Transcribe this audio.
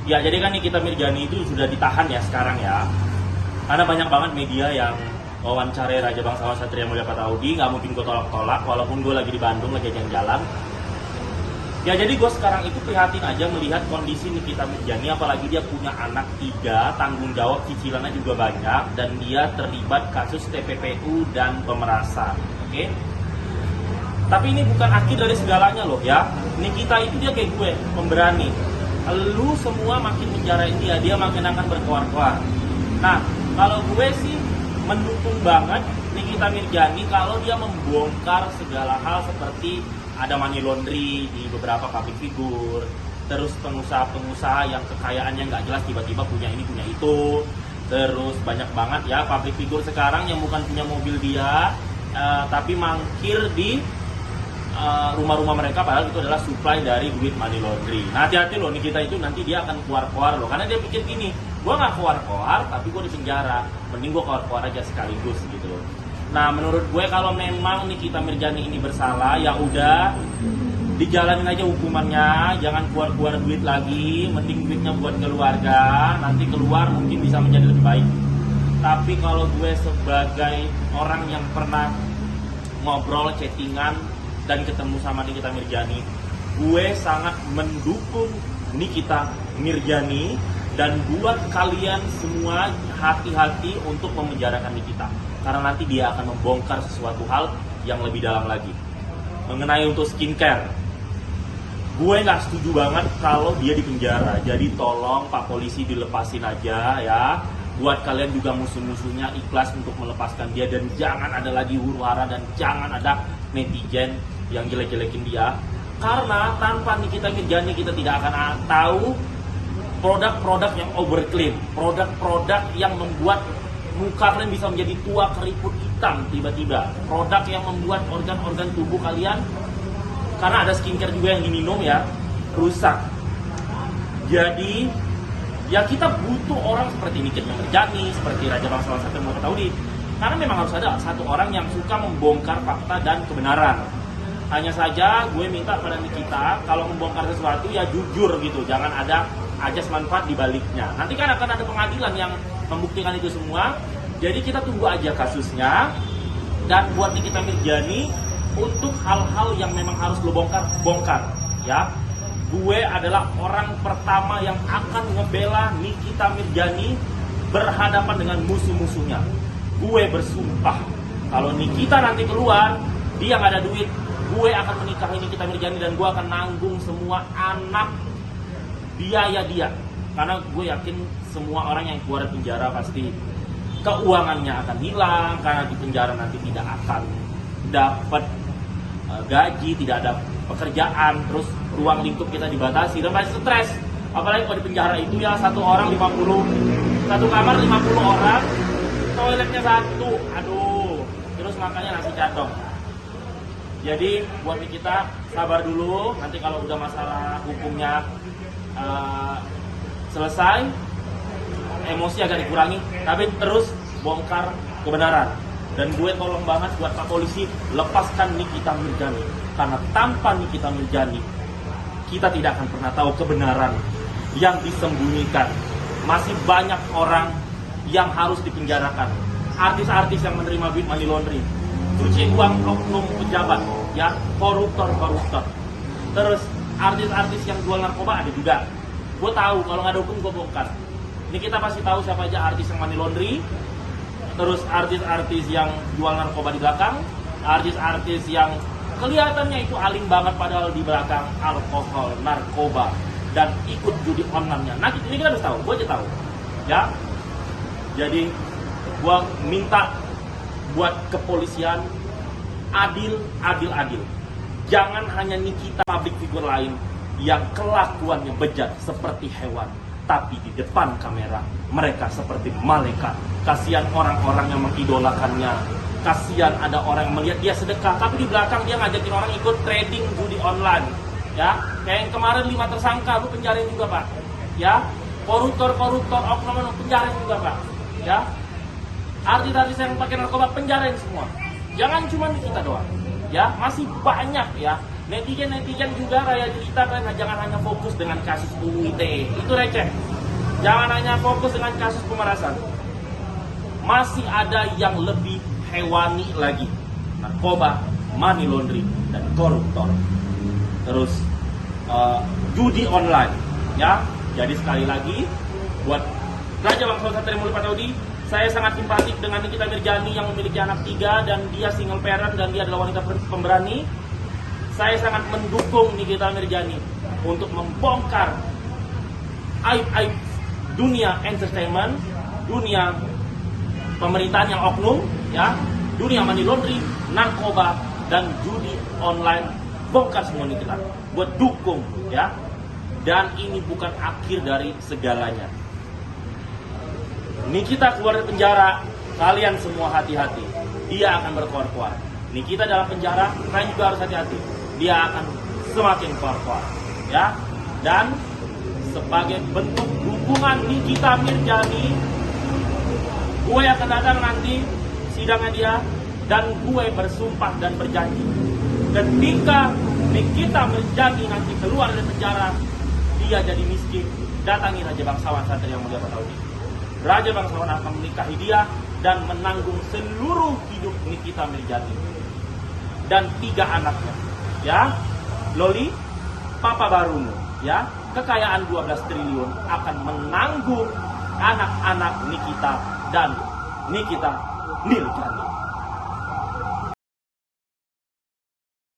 Ya, jadi kan Nikita Mirzani itu sudah ditahan ya sekarang ya. Karena banyak banget media yang wawancarai Raja Bangsawan Satria Mulia Pataudi, nggak mungkin gue tolak-tolak, walaupun gue lagi di Bandung, lagi jalan-jalan. Ya jadi gue sekarang itu prihatin aja melihat kondisi Nikita Mirzani, apalagi dia punya anak 3, tanggung jawab cicilannya juga banyak, dan dia terlibat kasus TPPU dan pemerasan. Oke? Tapi ini bukan akhir dari segalanya loh ya. Nikita itu dia kayak gue, pemberani. Lu semua makin menjarain dia makin akan berkoar-koar. Nah, kalau gue sih mendukung banget Nikita Mirzani kalau dia membongkar segala hal seperti ada money laundry di beberapa public figure, terus pengusaha-pengusaha yang kekayaannya nggak jelas tiba-tiba punya ini punya itu, terus banyak banget ya public figure sekarang yang bukan punya mobil dia, tapi mangkir di rumah-rumah mereka, padahal itu adalah supply dari duit money laundry. Nah, hati-hati loh, Nikita itu nanti dia akan keluar-keluar loh, karena dia pikir gini, gue nggak keluar-keluar tapi gue di penjara, mending gue keluar-keluar aja sekaligus gitu loh. Nah, menurut gue kalau memang Nikita Mirzani ini bersalah, ya udah dijalanin aja hukumannya, jangan keluar-keluar duit lagi, mending duitnya buat keluarga, nanti keluar mungkin bisa menjadi lebih baik. Tapi kalau gue sebagai orang yang pernah ngobrol, chattingan, dan ketemu sama Nikita Mirzani, gue sangat mendukung Nikita Mirzani, dan buat kalian semua hati-hati untuk memenjarakan Nikita, karena nanti dia akan membongkar sesuatu hal yang lebih dalam lagi. Mengenai untuk skincare, gue nggak setuju banget kalau dia dipenjara, jadi tolong Pak Polisi dilepasin aja ya. Buat kalian juga musuh-musuhnya ikhlas untuk melepaskan dia, dan jangan ada lagi huru-hara dan jangan ada netizen yang jelek-jelekin dia, karena tanpa Nikita Mirzani kita tidak akan tahu produk-produk yang overclaim, produk-produk yang membuat muka kalian bisa menjadi tua keriput hitam tiba-tiba, produk yang membuat organ-organ tubuh kalian, karena ada skincare juga yang diminum ya, rusak. Jadi ya kita butuh orang seperti Nikita Mirzani, seperti Raja Bangsawan Satria Mulia Pataudi, karena memang harus ada satu orang yang suka membongkar fakta dan kebenaran. Hanya saja gue minta pada Nikita kalau membongkar sesuatu ya jujur gitu, jangan ada ajas manfaat di baliknya. Nanti kan akan ada pengadilan yang membuktikan itu semua. Jadi kita tunggu aja kasusnya. Dan buat Nikita Mirzani, untuk hal-hal yang memang harus lo bongkar ya. Gue adalah orang pertama yang akan ngebela Nikita Mirzani berhadapan dengan musuh-musuhnya. Gue bersumpah kalau Nikita nanti keluar, dia nggak ada duit, gue akan menikahi Nikita Mirzani dan gue akan nanggung semua anak biaya dia. Karena gue yakin semua orang yang keluar dari penjara pasti keuangannya akan hilang, karena di penjara nanti tidak akan dapat gaji, tidak ada pekerjaan, terus ruang lingkup kita dibatasi dan pasti stres. Apalagi kalau di penjara itu ya satu orang 50, satu kamar 50 orang, toiletnya satu, aduh, terus makannya nasi cadong. Jadi buat kita sabar dulu, nanti kalau udah masalah hukumnya selesai, emosi agak dikurangi, tapi terus bongkar kebenaran. Dan gue tolong banget buat Pak Polisi, lepaskan Nikita Mirzani, karena tanpa Nikita Mirzani kita tidak akan pernah tahu kebenaran yang disembunyikan. Masih banyak orang yang harus dipenjarakan, artis-artis yang menerima duit money laundry, cuci uang oknum pejabat, ya, koruptor. Terus artis-artis yang jual narkoba ada juga. Gue tahu, kalau nggak ada hukum gue bongkar. Ini kita pasti tahu siapa aja artis yang money laundry, terus artis-artis yang jual narkoba di belakang, artis-artis yang kelihatannya itu alim banget padahal di belakang alkohol, narkoba, dan ikut judi online-nya. Nah, ini kita harus tahu, gue aja tahu, ya. Jadi gue minta buat kepolisian adil. Jangan hanya Nikita, public figure lain yang kelakuannya bejat seperti hewan, tapi di depan kamera mereka seperti malaikat. Kasihan orang-orang yang mengidolakannya. Kasihan ada orang yang melihat dia sedekah, tapi di belakang dia ngajakin orang ikut trading judi online. Ya, kayak yang kemarin 5 tersangka, lu penjarain juga Pak. Ya, koruptor oknum penjarain juga Pak. Ya, artis-artis yang pakai narkoba penjarain semua. Jangan cuma kita doang. Ya, masih banyak ya Netizen juga rakyat kita kan jangan hanya fokus dengan kasus UU ITE, itu receh. Jangan hanya fokus dengan kasus pemerasan. Masih ada yang lebih hewani lagi, narkoba, money laundering, dan koruptor. Terus judi online, ya. Jadi sekali lagi buat Raja Bangsawan Satria Mulia Pataudi, saya sangat simpatik dengan Nikita Mirzani yang memiliki anak 3 dan dia single parent dan dia adalah wanita pemberani. Saya sangat mendukung Nikita Mirzani untuk membongkar aib-aib dunia entertainment, dunia pemerintahan yang oknum, ya, dunia money laundering, narkoba, dan judi online. Bongkar semua ini kita, buat dukung, ya. Dan ini bukan akhir dari segalanya. Nikita keluar dari penjara, kalian semua hati-hati. Dia akan berkuar-kuar. Nikita dalam penjara, kalian juga harus hati-hati. Dia akan semakin kuar-kuar, ya. Dan sebagai bentuk dukungan Nikita Mirzani, gue akan datang nanti sidangnya dia, dan gue bersumpah dan berjanji ketika Nikita Mirzani nanti keluar dari penjara, dia jadi miskin, datangi Raja Bangsawan Satria Mulia Pataudi. Raja Bangsawan akan menikahi dia dan menanggung seluruh hidup Nikita Mirzani dan 3 anaknya, ya. Loli, papa barumu, ya, kekayaan 12 triliun akan menanggung anak-anak Nikita dan Nikita Mirzani.